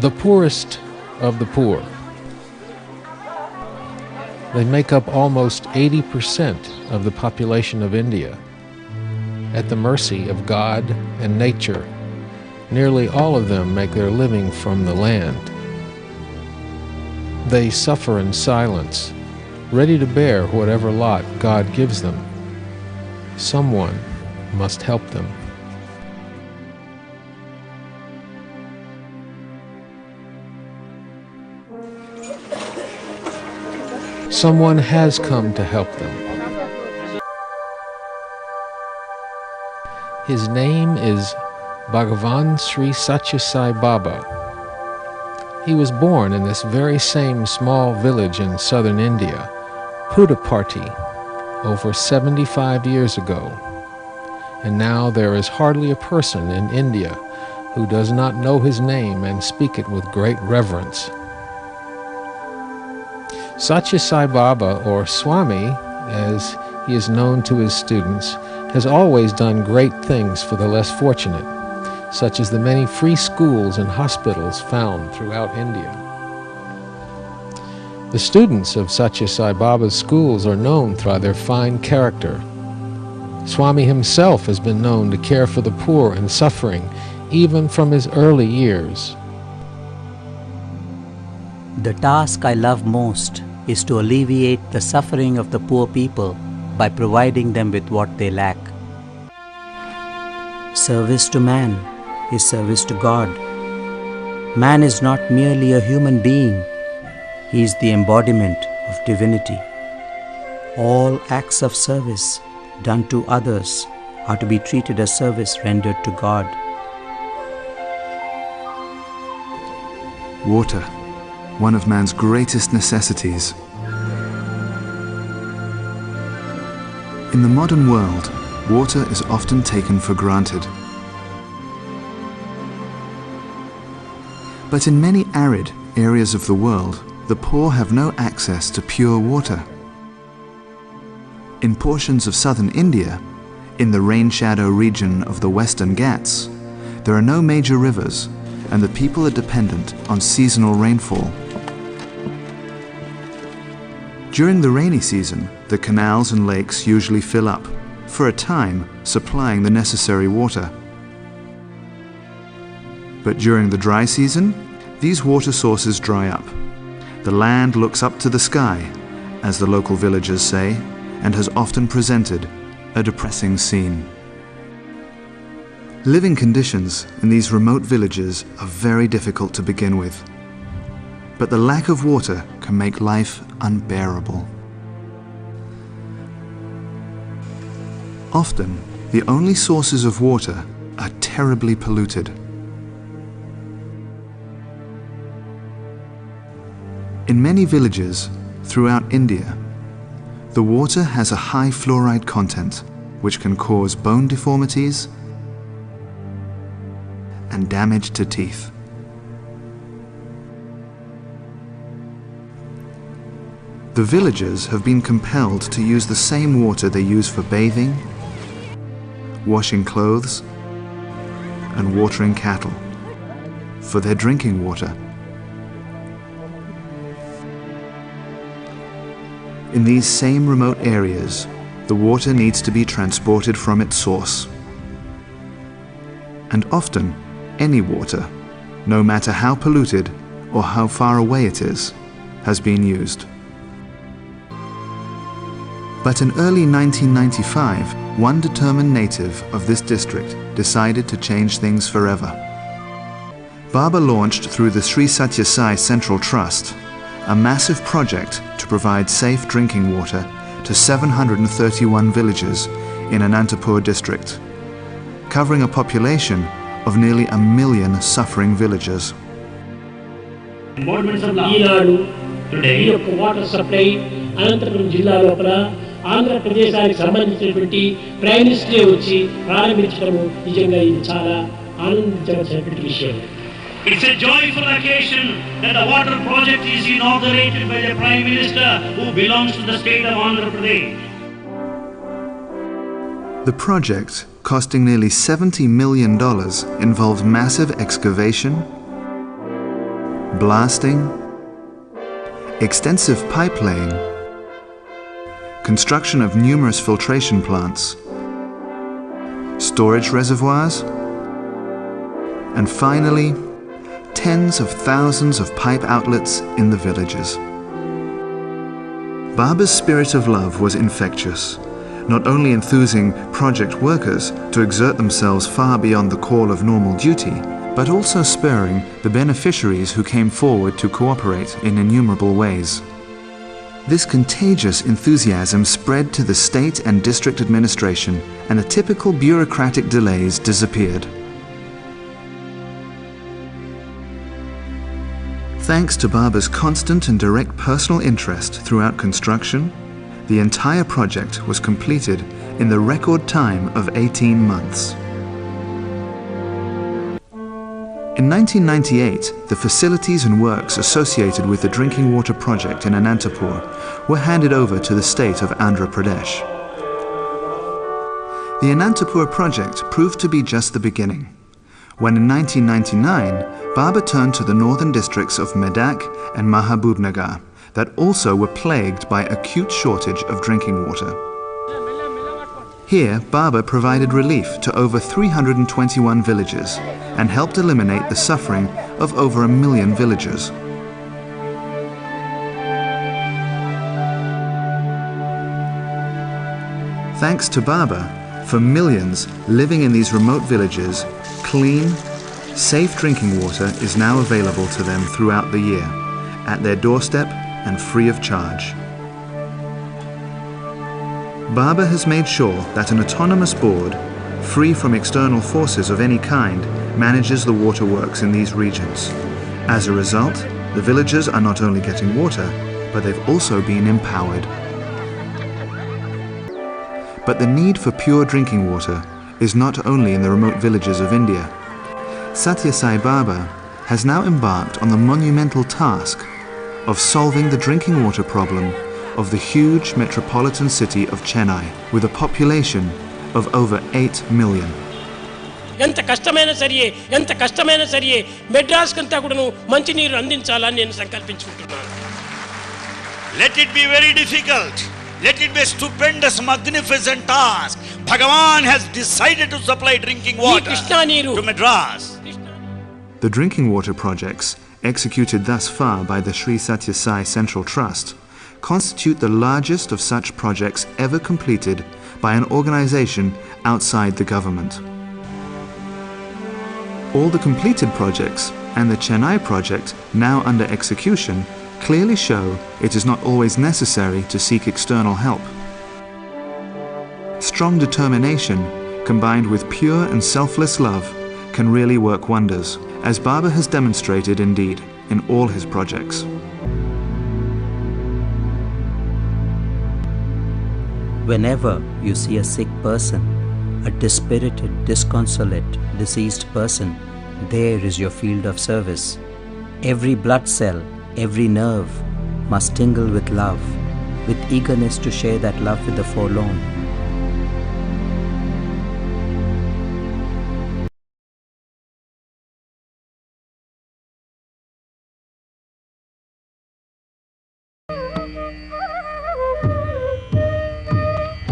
the poorest of the poor. They make up almost 80% of the population of India. At the mercy of God and nature, nearly all of them make their living from the land. They suffer in silence, ready to bear whatever lot God gives them. Someone must help them. Someone has come to help them. His name is Bhagavan Sri Sathya Sai Baba. He was born in this very same small village in southern India, Puttaparthi, over 75 years ago. And now there is hardly a person in India who does not know his name and speak it with great reverence. Sathya Sai Baba, or Swami, as he is known to his students, has always done great things for the less fortunate, such as the many free schools and hospitals found throughout India. The students of Sathya Sai Baba's schools are known through their fine character. Swami himself has been known to care for the poor and suffering, even from his early years. The task I love most is to alleviate the suffering of the poor people by providing them with what they lack. Service to man is service to God. Man is not merely a human being, he is the embodiment of divinity. All acts of service done to others are to be treated as service rendered to God. Water, one of man's greatest necessities. In the modern world, water is often taken for granted. But in many arid areas of the world, the poor have no access to pure water. In portions of southern India, in the rain shadow region of the Western Ghats, there are no major rivers, and the people are dependent on seasonal rainfall. During the rainy season, the canals and lakes usually fill up, for a time supplying the necessary water. But during the dry season, these water sources dry up. The land looks up to the sky, as the local villagers say, and has often presented a depressing scene. Living conditions in these remote villages are very difficult to begin with. But the lack of water can make life unbearable. Often, the only sources of water are terribly polluted. In many villages throughout India, the water has a high fluoride content, which can cause bone deformities and damage to teeth. The villagers have been compelled to use the same water they use for bathing, washing clothes, and watering cattle for their drinking water. In these same remote areas, the water needs to be transported from its source. And often, any water, no matter how polluted or how far away it is, has been used. But in early 1995, one determined native of this district decided to change things forever. Baba launched through the Sri Sathya Sai Central Trust a massive project to provide safe drinking water to 731 villages in Anantapur district, covering a population of nearly 1 million suffering villagers. Embodiments of today water supply Anantapur జిల్లా లోపల ఆంధ్రప్రదేశానికి సంబంధించినటువంటి prime minister వచ్చి ప్రారంభించడం నిజంగా ఇది చాలా ఆనందించవలసినటువంటి విషయం. It's a joyful occasion that the water project is inaugurated by the Prime Minister who belongs to the state of Andhra Pradesh. The project, costing nearly $70 million, involved massive excavation, blasting, extensive pipe laying, construction of numerous filtration plants, storage reservoirs, and finally, tens of thousands of pipe outlets in the villages. Baba's spirit of love was infectious, not only enthusing project workers to exert themselves far beyond the call of normal duty, but also spurring the beneficiaries who came forward to cooperate in innumerable ways. This contagious enthusiasm spread to the state and district administration, and the typical bureaucratic delays disappeared. Thanks to Baba's constant and direct personal interest throughout construction, the entire project was completed in the record time of 18 months. In 1998, the facilities and works associated with the drinking water project in Anantapur were handed over to the state of Andhra Pradesh. The Anantapur project proved to be just the beginning, when in 1999, Baba turned to the northern districts of Medak and Mahabubnagar that also were plagued by acute shortage of drinking water. Here, Baba provided relief to over 321 villages and helped eliminate the suffering of over 1 million villagers. Thanks to Baba, for millions living in these remote villages, clean, safe drinking water is now available to them throughout the year, at their doorstep and free of charge. Baba has made sure that an autonomous board, free from external forces of any kind, manages the waterworks in these regions. As a result, the villagers are not only getting water, but they've also been empowered. But the need for pure drinking water is not only in the remote villages of India. Sathya Sai Baba has now embarked on the monumental task of solving the drinking water problem of the huge metropolitan city of Chennai, with a population of over 8 million. ఎంత కష్టమైనా సరియే మెడ్రాస్ కంతా కూడాను మంచి నీరు అందించాలని నేను సంకల్పించుకుంటున్నాను. Let it be very difficult. Let it be a stupendous, magnificent task. Bhagavan has decided to supply drinking water to Madras. The drinking water projects, executed thus far by the Sri Sathya Sai Central Trust, constitute the largest of such projects ever completed by an organization outside the government. All the completed projects and the Chennai project now under execution clearly show it is not always necessary to seek external help. Strong determination combined with pure and selfless love can really work wonders, as Baba has demonstrated indeed in all his projects. Whenever you see a sick person, a dispirited, disconsolate, deceased person, there is your field of service. Every blood cell, every nerve must tingle with love, with eagerness to share that love with the forlorn.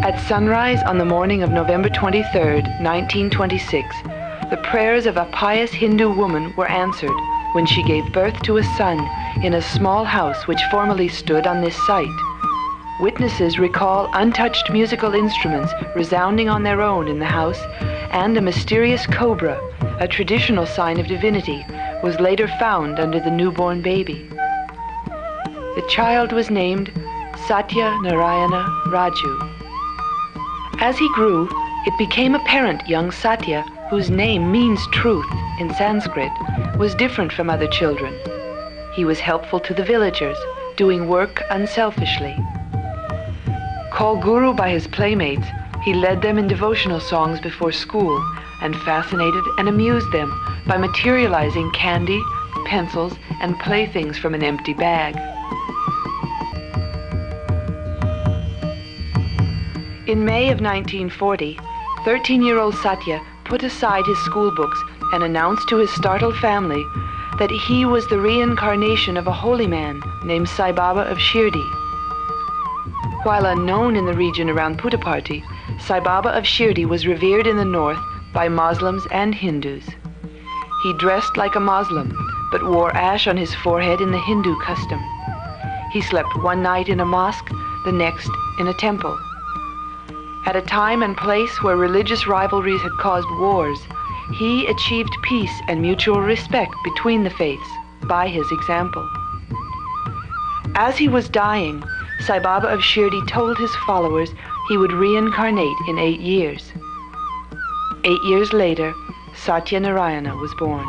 At sunrise on the morning of November 23rd, 1926, the prayers of a pious Hindu woman were answered when she gave birth to a son in a small house which formerly stood on this site. Witnesses recall untouched musical instruments resounding on their own in the house, and a mysterious cobra, a traditional sign of divinity, was later found under the newborn baby. The child was named Sathya Narayana Raju. As he grew, it became apparent young Sathya, whose name means truth in Sanskrit, was different from other children. He was helpful to the villagers, doing work unselfishly. Called Guru by his playmates, he led them in devotional songs before school and fascinated and amused them by materializing candy, pencils, and playthings from an empty bag. In May of 1940, 13-year-old Sathya put aside his school books and announced to his startled family that he was the reincarnation of a holy man named Sai Baba of Shirdi. While unknown in the region around Puttaparthi, Sai Baba of Shirdi was revered in the north by Muslims and Hindus. He dressed like a Muslim, but wore ash on his forehead in the Hindu custom. He slept one night in a mosque, the next in a temple. At a time and place where religious rivalries had caused wars, he achieved peace and mutual respect between the faiths by his example. As he was dying, Sai Baba of Shirdi told his followers he would reincarnate in 8 years. 8 years later, Sathya Narayana was born.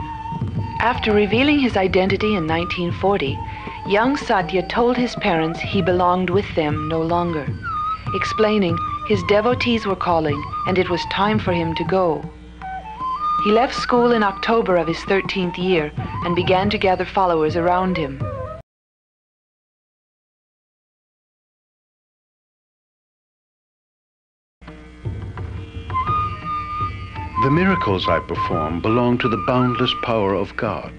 After revealing his identity in 1940, young Sathya told his parents he belonged with them no longer, explaining his devotees were calling and it was time for him to go. He left school in October of his 13th year and began to gather followers around him. The miracles I perform belong to the boundless power of God.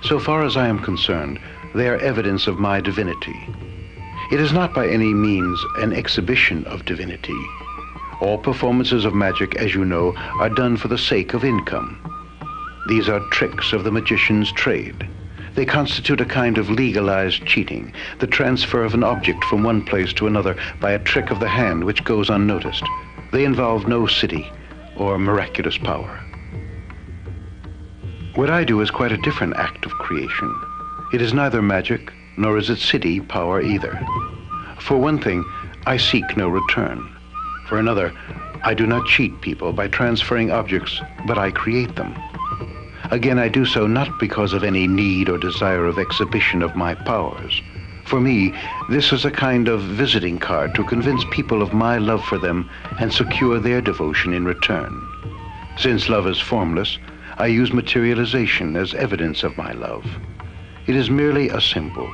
So far as I am concerned, they are evidence of my divinity. It is not by any means an exhibition of divinity. All performances of magic, as you know, are done for the sake of income. These are tricks of the magician's trade. They constitute a kind of legalized cheating, the transfer of an object from one place to another by a trick of the hand which goes unnoticed. They involve no city or miraculous power. What I do is quite a different act of creation. It is neither magic, nor is it city power either. For one thing, I seek no return. For another, I do not cheat people by transferring objects, but I create them. Again, I do so not because of any need or desire of exhibition of my powers. For me, this is a kind of visiting card to convince people of my love for them and secure their devotion in return. Since love is formless, I use materialization as evidence of my love. It is merely a symbol.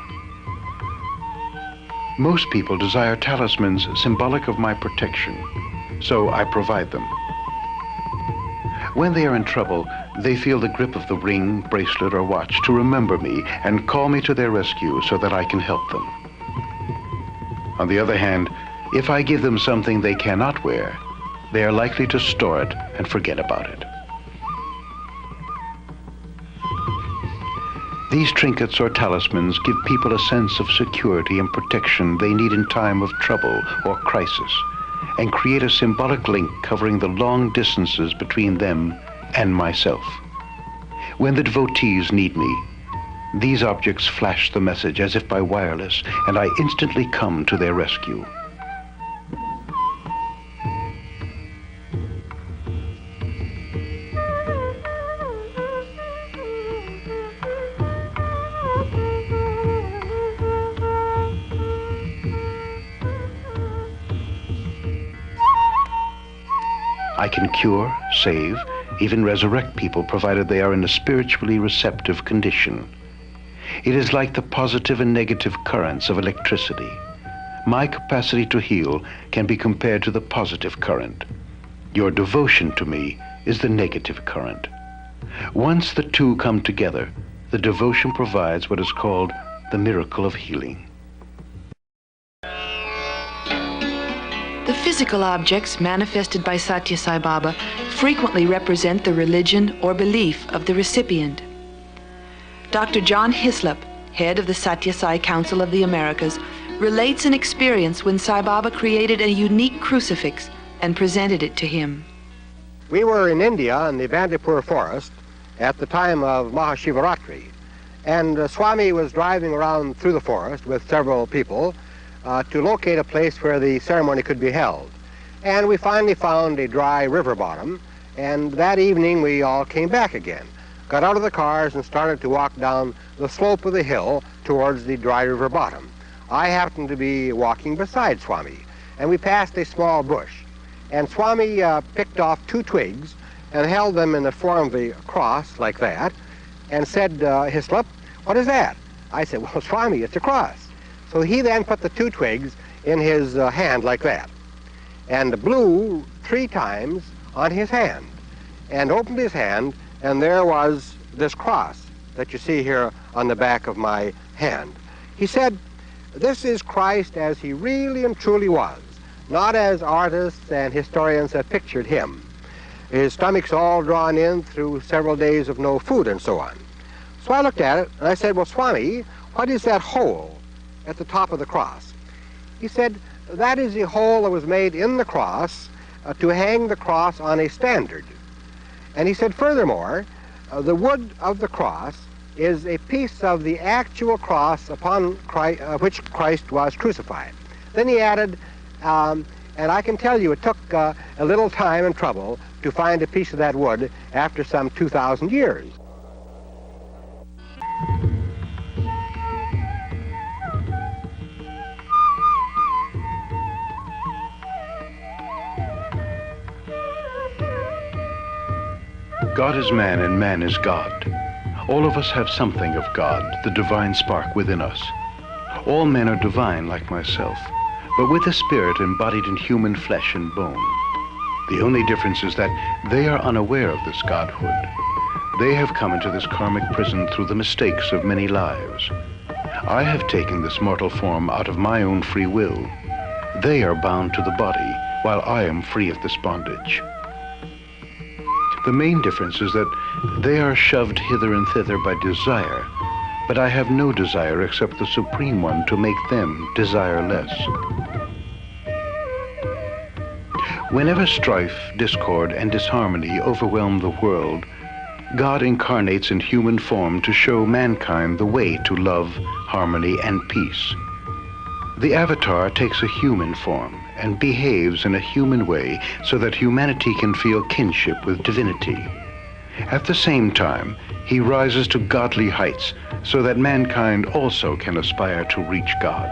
Most people desire talismans symbolic of my protection, so I provide them. When they are in trouble, they feel the grip of the ring, bracelet, or watch to remember me and call me to their rescue so that I can help them. On the other hand, if I give them something they cannot wear, they are likely to store it and forget about it. These trinkets or talismans give people a sense of security and protection they need in time of trouble or crisis, and create a symbolic link covering the long distances between them and myself. When the devotees need me, these objects flash the message as if by wireless, and I instantly come to their rescue. I can cure, save, even resurrect people provided they are in a spiritually receptive condition. It is like the positive and negative currents of electricity. My capacity to heal can be compared to the positive current. Your devotion to me is the negative current. Once the two come together, the devotion provides what is called the miracle of healing. The physical objects manifested by Sathya Sai Baba frequently represent the religion or belief of the recipient. Dr. John Hislop, head of the Sathya Sai Council of the Americas, relates an experience when Sai Baba created a unique crucifix and presented it to him. We were in India in the Bandipur forest at the time of Mahashivaratri, and Swami was driving around through the forest with several people to locate a place where the ceremony could be held. And we finally found a dry river bottom, and that evening we all came back again, got out of the cars and started to walk down the slope of the hill towards the dry river bottom. I happened to be walking beside Swami, and we passed a small bush. And Swami picked off 2 twigs and held them in the form of a cross like that, and said, Hislop, what is that? I said, well, Swami, it's a cross. So he then put the 2 twigs in his hand like that, and blew 3 times on his hand, and opened his hand, and there was this cross that you see here on the back of my hand. He said, this is Christ as he really and truly was, not as artists and historians have pictured him. His stomach's all drawn in through several days of no food and so on. So I looked at it and I said, well, Swami, what is that hole at the top of the cross? He said, that is the hole that was made in the cross to hang the cross on a standard. And he said, furthermore, the wood of the cross is a piece of the actual cross upon which Christ was crucified. Then he added, and I can tell you it took a little time and trouble to find a piece of that wood after some 2,000 years. God is man and man is God. All of us have something of God, the divine spark within us. All men are divine like myself, but with a spirit embodied in human flesh and bone. The only difference is that they are unaware of this godhood. They have come into this karmic prison through the mistakes of many lives. I have taken this mortal form out of my own free will. They are bound to the body, while I am free of this bondage. The main difference is that they are shoved hither and thither by desire, but I have no desire except the Supreme One to make them desireless. Whenever strife, discord, and disharmony overwhelm the world, God incarnates in human form to show mankind the way to love, harmony, and peace. The avatar takes a human form and behaves in a human way so that humanity can feel kinship with divinity. At the same time, he rises to godly heights so that mankind also can aspire to reach God.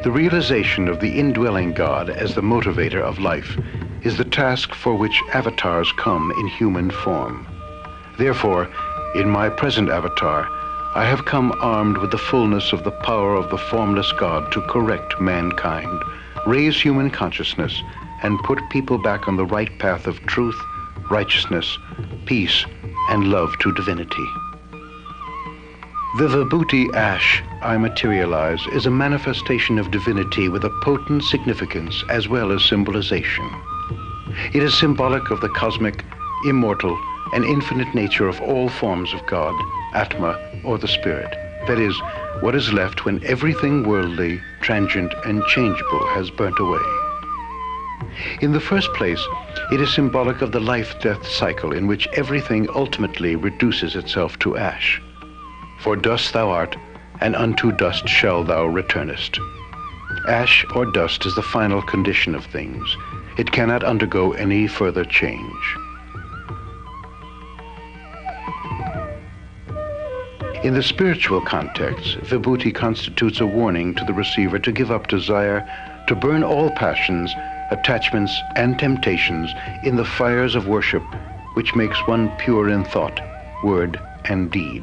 The realization of the indwelling God as the motivator of life is the task for which avatars come in human form. Therefore, in my present avatar, I have come armed with the fullness of the power of the formless God to correct mankind, raise human consciousness, and put people back on the right path of truth, righteousness, peace, and love to divinity. The Vibhuti ash I materialize is a manifestation of divinity with a potent significance as well as symbolization. It is symbolic of the cosmic, immortal, and infinite nature of all forms of God, Atma, or the Spirit. That is, what is left when everything worldly, transient, and changeable has burnt away. In the first place, it is symbolic of the life-death cycle in which everything ultimately reduces itself to ash. For dust thou art, and unto dust shall thou returnest. Ash or dust is the final condition of things. It cannot undergo any further change. In the spiritual context, Vibhuti constitutes a warning to the receiver to give up desire, to burn all passions, attachments, and temptations in the fires of worship, which makes one pure in thought, word, and deed.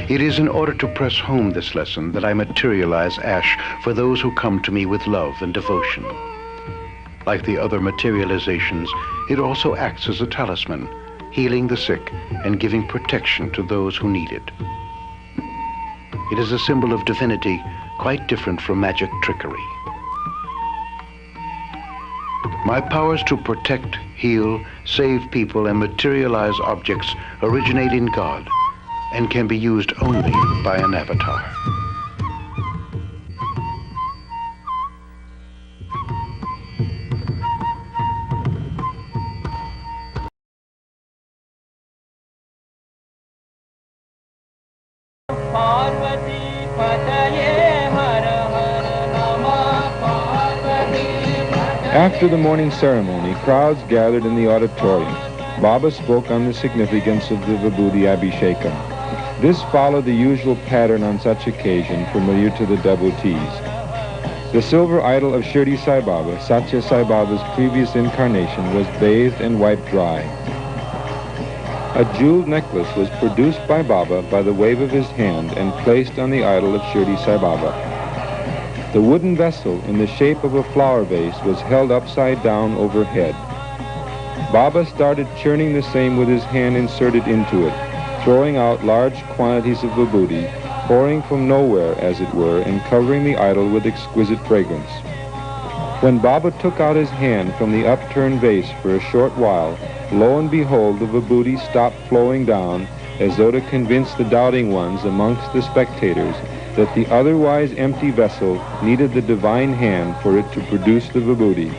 It is in order to press home this lesson that I materialize ash for those who come to me with love and devotion. Like the other materializations, it also acts as a talisman, healing the sick and giving protection to those who need it. It is a symbol of divinity, quite different from magic trickery. My powers to protect, heal, save people, and materialize objects originate in God and can be used only by an avatar. After the morning ceremony, crowds gathered in the auditorium. Baba spoke on the significance of the Vibhuti Abhishekam. This followed the usual pattern on such occasion familiar to the devotees. The silver idol of Shirdi Sai Baba, Sathya Sai Baba's previous incarnation, was bathed and wiped dry. A jeweled necklace was produced by Baba by the wave of his hand and placed on the idol of Shirdi Sai Baba. The wooden vessel in the shape of a flower vase was held upside down overhead. Baba started churning the same with his hand inserted into it, throwing out large quantities of vibhuti, pouring from nowhere, as it were, and covering the idol with exquisite fragrance. When Baba took out his hand from the upturned vase for a short while, lo and behold, the vibhuti stopped flowing down, as though to convince the doubting ones amongst the spectators that the otherwise empty vessel needed the divine hand for it to produce the vibhuti.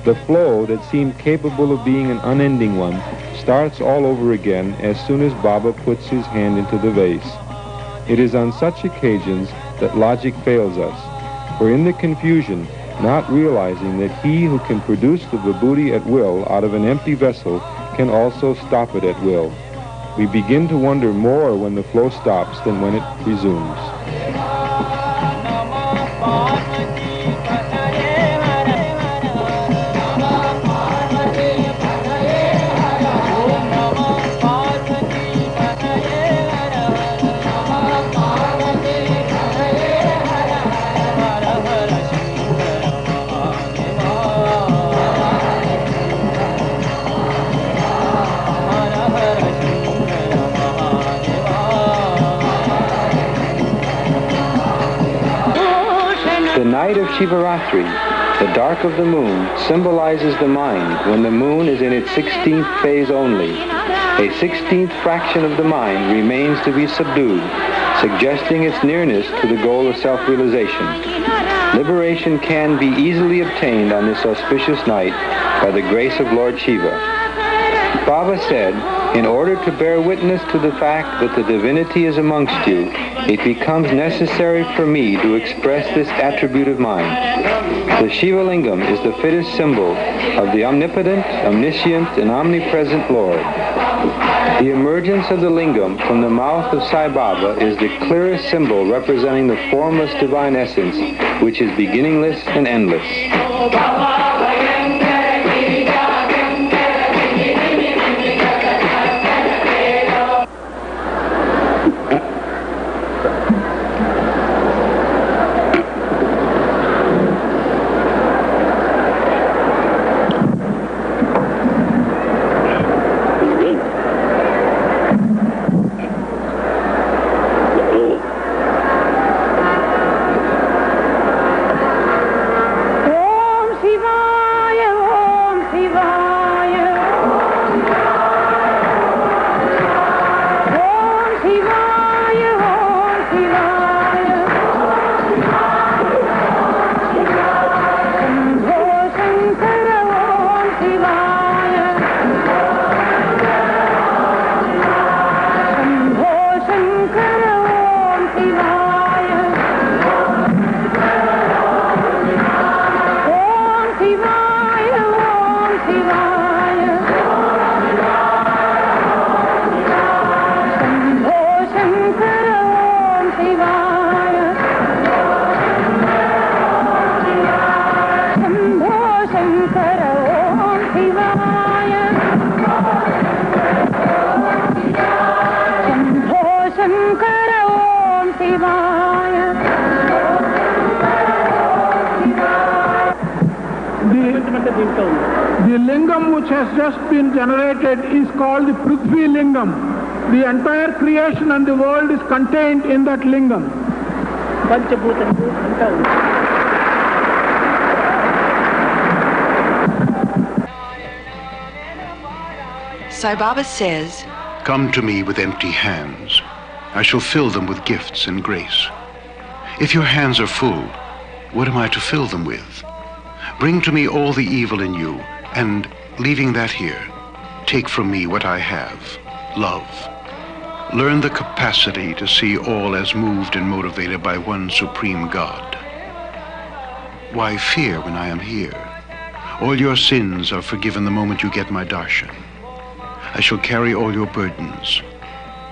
The flow that seemed capable of being an unending one starts all over again as soon as Baba puts his hand into the vase. It is on such occasions that logic fails us, for in the confusion, not realizing that he who can produce the vibhuti at will out of an empty vessel can also stop it at will, we begin to wonder more when the flow stops than when it resumes. The night of Shivaratri, the dark of the moon, symbolizes the mind when the moon is in its 16th phase only. A 16th fraction of the mind remains to be subdued, suggesting its nearness to the goal of self-realization. Liberation can be easily obtained on this auspicious night by the grace of Lord Shiva. Baba said, in order to bear witness to the fact that the divinity is amongst you, it becomes necessary for me to express this attribute of mine. The Shiva Lingam is the fittest symbol of the omnipotent, omniscient, and omnipresent Lord. The emergence of the Lingam from the mouth of Sai Baba is the clearest symbol representing the formless divine essence, which is beginningless and endless. The lingam which has just been generated is called the Prithvi Lingam. The entire creation and the world is contained in that lingam. Sai Baba says, "Come to me with empty hands. I shall fill them with gifts and grace. If your hands are full, what am I to fill them with? Bring to me all the evil in you, and, leaving that here, take from me what I have, love. Learn the capacity to see all as moved and motivated by one supreme God. Why fear when I am here? All your sins are forgiven the moment you get my darshan. I shall carry all your burdens.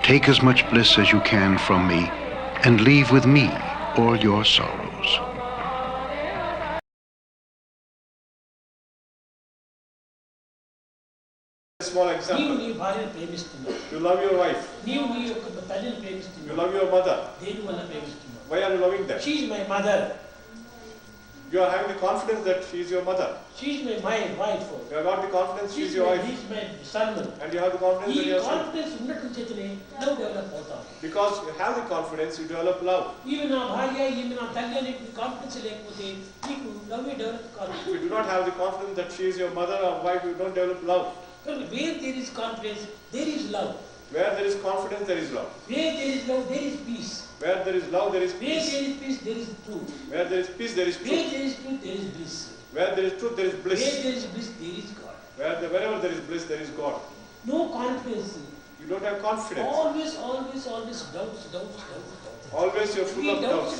Take as much bliss as you can from me, and leave with me all your sorrows." Small example. You love your wife. You love your mother. Why are you loving them? She is my mother. You are having the confidence that she is your mother. She is my wife. You have got the confidence she is your wife. He is my son. And you have the confidence that you are son. Love develop. Because you have the confidence, you develop love. Even our bharya, even our talya, confidence love develop confidence. If you do not have the confidence that she is your mother or wife, you don't develop love. Where there is confidence, there is love. Where there is confidence, there is love. Where there is love, there is peace. Where there is love, there is Where peace. there is peace, there is truth. Where there is peace, there is Where truth. there is truth, there is bliss. Where there is truth, there is Where bliss. there is bliss, there is God. Wherever there is bliss, there is God. No confidence. You don't have confidence. Always doubts. Always you're full of doubts.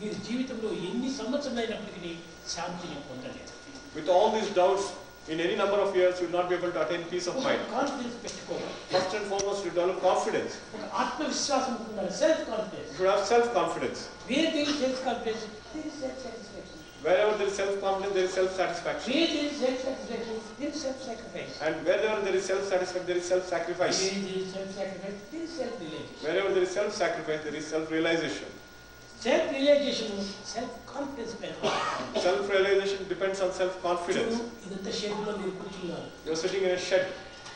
మీరు జీవితంలో ఎన్ని సంవత్సరాలైనప్పటికీ శాంతిని పొందలేరు. With all these doubts, in any number of years, you will not be able to attain peace of mind. Confidence పెట్టుకోవాలి. First and foremost, you develop confidence. ఒక ఆత్మవిశ్వాసం ఉండాలి. Self confidence. You should have self-confidence. Where there is self confidence, there is self satisfaction. Wherever there is self-confidence, there is self-satisfaction. Where there is self satisfaction, there is self sacrifice. And wherever there is self-satisfaction, there is self-sacrifice. Where there is self sacrifice, there is self realization. Wherever there is self-sacrifice, there is self-realization. Self realization, self confidence. Self-realization depends on self-confidence. ఇదంతా షెడ్లో మీరు కూర్చున్నారు. You are sitting in a shed.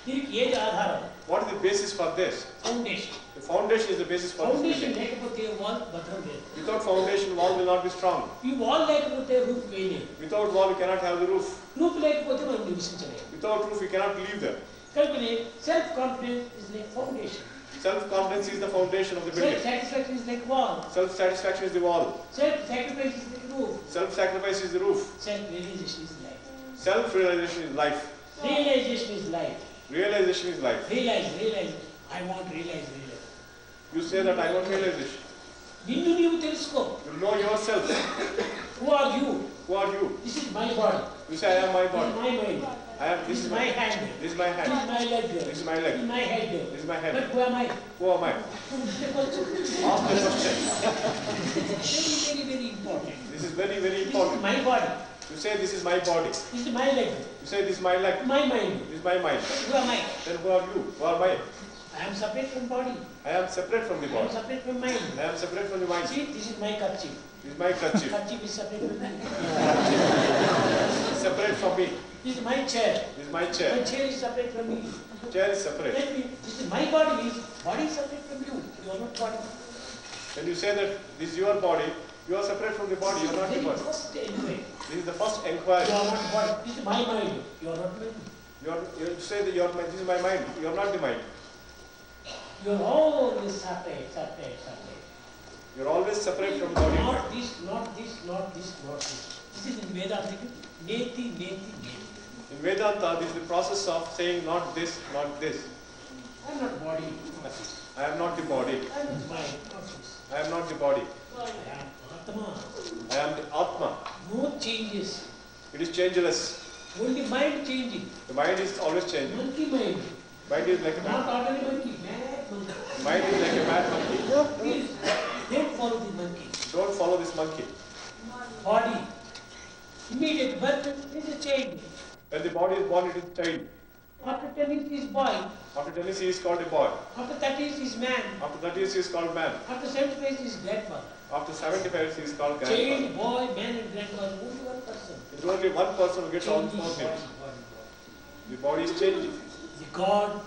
దీనికి ఏది ఆధారం? What is the basis for this? Foundation. The foundation is the basis for this foundation building. లేకపోతే wall భద్రం లేదు. Without foundation, wall will not be strong. ఈ వాల్ లేకపోతే roof వేయలేదు. Without wall, you cannot have the roof. Roof లేకపోతే మనం నివసించలేము. Without roof, you cannot live there. కనుకనే self confidence is like foundation. Self-confidence is the foundation of the Self building. satisfaction is like wall. Self-satisfaction is the wall. Self sacrifice is like roof. Self-sacrifice is the roof. Self realization is life. Self-realization is life. Realization is life. Realization is life. Realize. I want realize. You say that I want realization. నిన్ను నీవు తెలుసుకో. You know yourself. Who are you? Who are you? This is my body. You say I am my body. This is my mind. This is my hand. This is my hand. This is my leg. This is my leg. This is my head. This is my head. But who am I? Who am I? Ask the question. Very important. This is very This important. is my body. You say this is my body. This is my leg. You say this is my leg. My mind. This is my mind. Who am I? Then who are you? Who are I? I am separate from body. I am separate from the I am body. separate from mind. I am separate from the mind. See, this is my kerchief. This is my kerchief. Kerchief is separate from me. Separate from me. This is my chair. This is my My chair. chair is separate from me. Chair is separate. Let me, this is my body is separate from you. You are not body. When you say that this is your body, you are separate from the body. You are not the body. First anyway. This is the first inquiry. You are not body. This is my mind. You are not mind. You say that this is my mind. You are not the mind. You are always separate. You are always separate from body. Not this. This is in Vedanta. Neti. In Vedanta, this is the process of saying not this, not this. I am not body. I am not the body. I am not mind. Not this. I am not the body. I am Atma. I am the Atma. No changes. It is changeless. Only mind changing. The mind is always changing. Monkey mind. Mind is like a Not mad. ordinary monkey. Mad monkey. Mind is like a mad monkey. Please, don't follow the monkey. Don't follow this monkey. Body. Immediate birth is a child. When the body is born, it is child. After 10 years is boy. After 10 years, he is called a boy. After 30 years is man. After 30 years, he is called man. After 75 is grandfather. After 75 years, he is called Child, grandfather. boy, man and grandfather. Only one person. It is only one person who gets all Changes four names. body. The body is changing. The God, no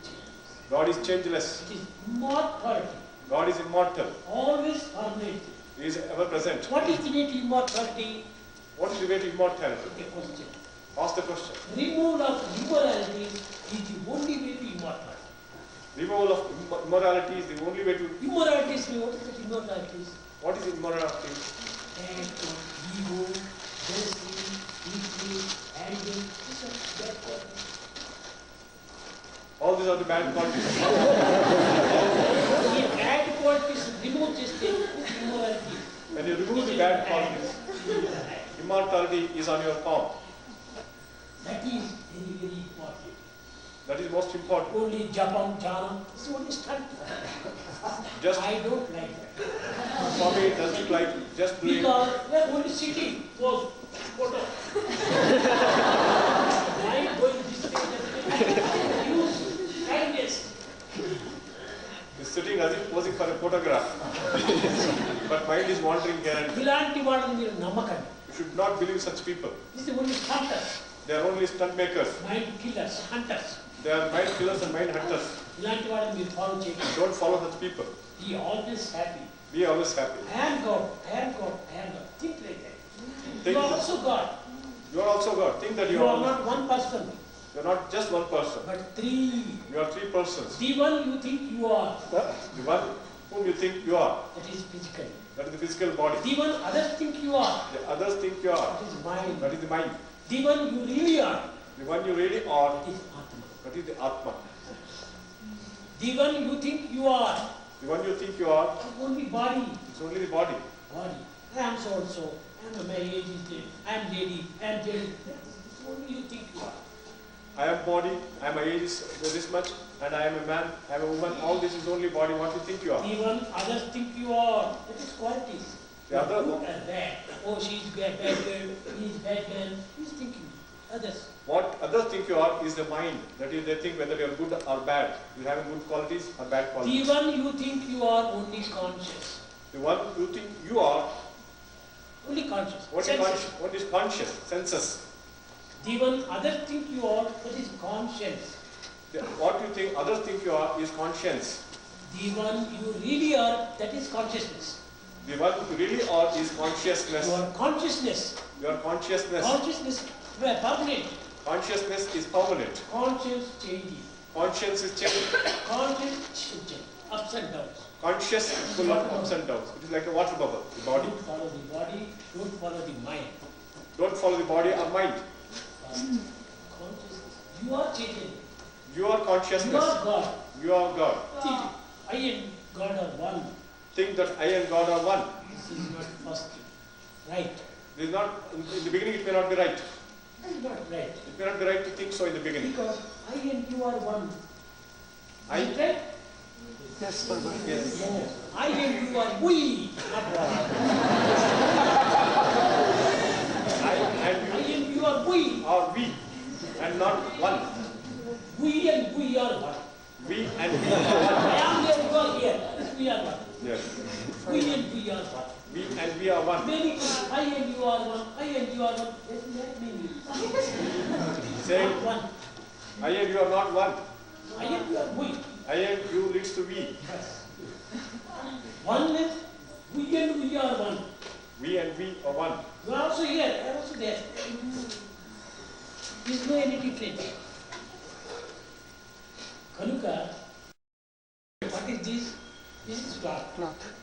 change. God is changeless. It is immortality. God is immortal. Always permanent. He is ever present. What is the way to immortality? What is the way to immortality? Okay, question. Ask the question. Removal of immorality is the only way to immortality. Removal of immorality is the only way to... Immorality is what is it? Immorality is What is immorality? act of ego, jealousy, hatred, anger. These are bad qualities. All these are the bad qualities. The bad qualities remove this thing, immorality. When you remove the bad qualities, immortality is on your palm. That is very, very important. That is most important. Only Japan, Jana, this is only stunt. Just I don't like that. Swami doesn't like just doing... Because we are only sitting, pose, photo. Why going this way, that way? Use kindness. He's sitting as if posing for a photograph. But mind is wandering here and there. You should not believe such people. This is only hunters. They are only stunt makers. Mind killers, hunters. They are mind killers and mind hunters. Don't follow such people. Be always happy. Be always happy. I am God, I am God, I am God. Think like that. You are also God. You are also God. Think that you are not one person. You are not just one person. But three. You are three persons. The one you think you are. The one whom you think you are. That is physical. That is the physical body. The one others think you are. The others think you are. That is mind. That is the mind. The one you really are. The one you really are. That is Atma. That is the Atma. The one you think you are. The one you think you are. It's only body. It's only the body. Body. I am so and so. I am my age is there. I am lady. I am dead. It's only you think you are. I am body. I am my age is this much, and I am a man. I am a woman. All this is only body. What you think you are. The one others think you are. That is qualities. The other good and bad. Oh, she is bad girl. He is bad man. He is thinking. Others. What others think you are is the mind. That is, they think whether you are good or bad. You have good qualities or bad qualities. The one you think you are only conscious. The one you think you are only conscious. What is conscious? Senses. The one others think you are, that is conscience. What you think others think you are is conscience. The one you really are, that is consciousness. The one you really are is consciousness. Your consciousness. Your consciousness. Consciousness is permanent. Consciousness is permanent. Conscience changing. Conscience is changing. Conscience changing. Ups and downs. Conscious is full of ups and downs. It is like a water bubble. The body. Don't follow the body. Don't follow the mind. Don't follow the body or mind. Consciousness. You are changing. You are consciousness. You are God. You are God. Think I and God are one. Think that I and God are one. This is not first right. This is not, in the beginning it may not be right. It is not right. It may not be right to think so in the beginning. Because I and you are one. I is it right? Yes, Baba. Yes. No. I and you are we, not one. I and you are we. Are we and not one. We and we are one. We and we are one. I am here, you are here. We are one. Yes. We and we are one. We and we are one. Many people, I and you are one. I and you are one. Doesn't that mean Saying one? I and you are not one. I and you are we. I and you leads to we. Oneness, we and we are one. We and we are one. You are also here, I am also there. There is no any difference. Kanuka, what is this? This is cloth.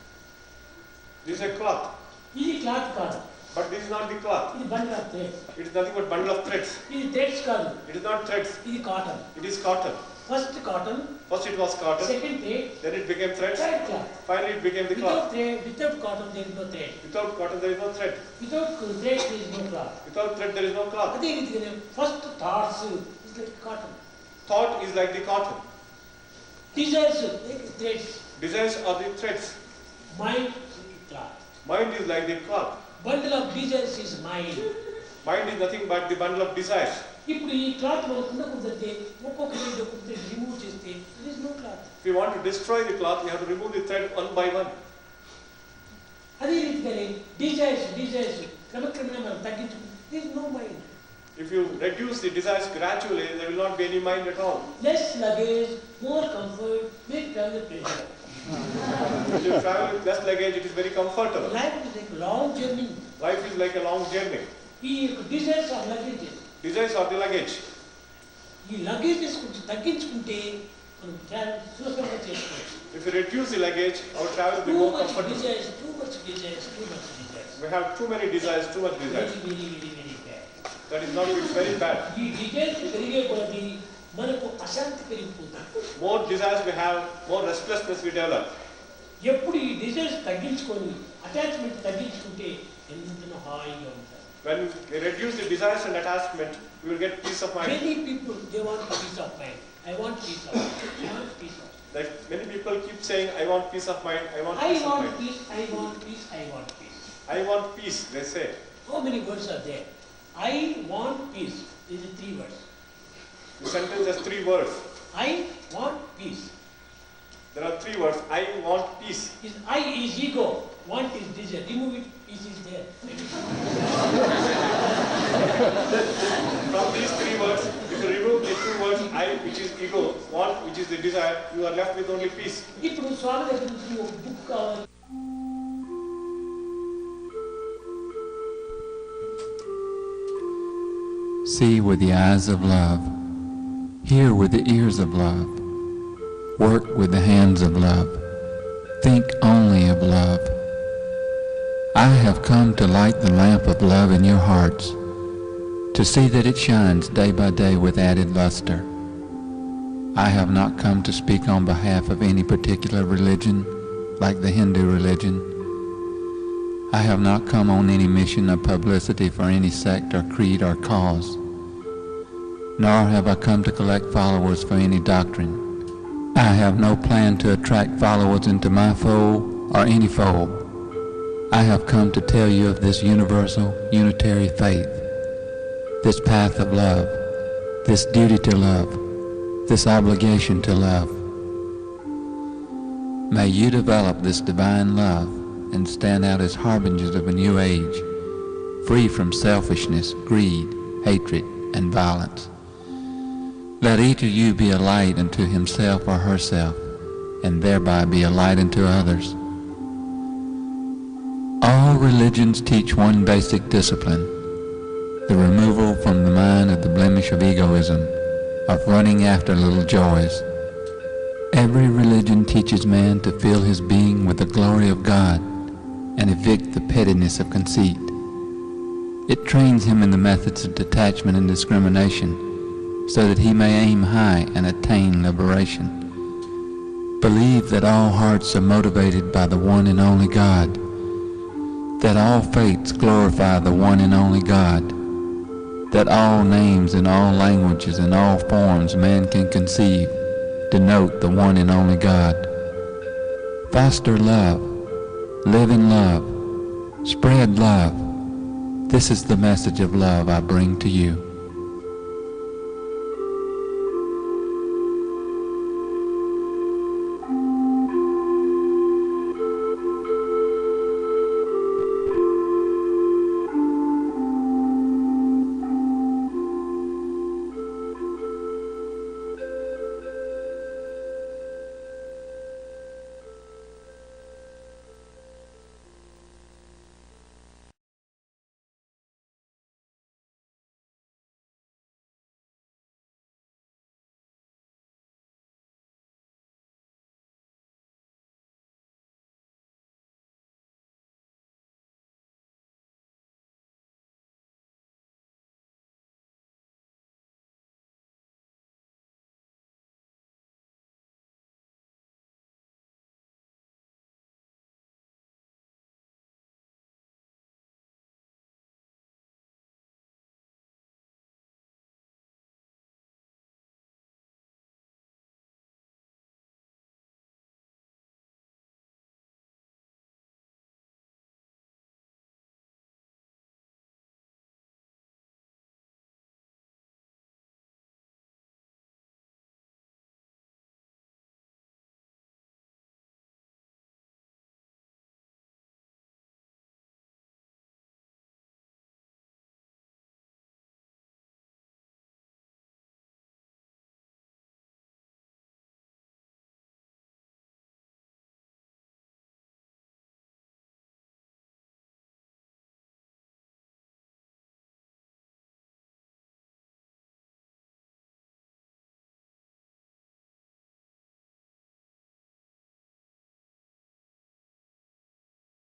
This is a cloth. This is cloth card. But this is not the cloth. It is bundle of threads. It is nothing but bundle of threads. It is threads card. It is not threads. It is cotton. It is cotton. First cotton. First it was cotton. Second thread. Then it became threads. Thread cloth. Finally it became the cloth. Without cotton there is no thread. Without cotton there is no thread. Without thread there is no cloth. Without thread there is no cloth. First thoughts is like cotton. Thought is like the cotton. Desires like threads. Desires are the threads. Mind is cloth. Mind is like the cloth. Bundle of desires is mind. Mind is nothing but the bundle of desires. ఇప్పుడు ఈ cloth మనకున్న కుదిరితే ఒక్కొక్కటి ఒక్కొక్కటి remove చేస్తే there is no cloth. If you want to destroy the cloth, you have to remove the thread one by one. అదే రీతిగానే desires క్రమక్రమేణా మనం తగ్గించుకుంటే there is no mind. If you reduce the desires gradually, there will not be any mind at all. Less luggage, more comfort, make travel pleasure. If you travel with less luggage, it is very comfortable. Life is like a long journey. Life is like a long journey. ఈ desires are luggages. Desires are the luggage. ఈ luggages కొంచెం తగ్గించుకుంటే మనం travel సులభంగా చేసుకోవచ్చు. If you reduce the luggage, our travel will be more comfortable. Too much desires. We have too many desires, too much desires. Very bad. That is not, it's very bad. ఈ desires పెరిగే కొద్దీ మనకు అశాంతి పెరిగిపోతుంది. More desires we have, more restlessness we develop. ఎప్పుడు ఈ desires తగ్గించుకొని attachment తగ్గించుకుంటే ఎంతనో హాయిగా ఉంటారు. When we reduce the desires and attachment, we will get peace of mind. Many people, they want peace of mind. I want peace of mind. I want peace of mind. Like many people keep saying, I want peace of mind, I want I peace of want mind. peace, I want peace, I want peace. I want peace, they say. How many words are there? I want peace. These are 3 words. The sentence has 3 words. I want peace. There are three words. I want peace. His I is ego. Want is desire. Remove it, peace is there. From these three words, if you remove these two words, I, which is ego, want, which is the desire, you are left with only peace. ఇప్పుడు స్వామి దగ్గర నుంచి ఒక book కావాలి. See with the eyes of love, hear with the ears of love, work with the hands of love, think only of love. I have come to light the lamp of love in your hearts, to see that it shines day by day with added luster. I have not come to speak on behalf of any particular religion, like the Hindu religion. I have not come on any mission of publicity for any sect or creed or cause, nor have I come to collect followers for any doctrine. I have no plan to attract followers into my fold or any fold. I have come to tell you of this universal, unitary faith, this path of love, this duty to love, this obligation to love. May you develop this divine love and stand out as harbingers of a new age, free from selfishness, greed, hatred, and violence. Let each of you be a light unto himself or herself, and thereby be a light unto others. All religions teach one basic discipline, the removal from the mind of the blemish of egoism, of running after little joys. Every religion teaches man to fill his being with the glory of God and evict the pettiness of conceit. It trains him in the methods of detachment and discrimination, so that he may aim high and attain liberation. Believe that all hearts are motivated by the one and only God, that all faiths glorify the one and only God, that all names in all languages and all forms man can conceive denote the one and only God. Foster love, live in love, spread love. This is the message of love I bring to you.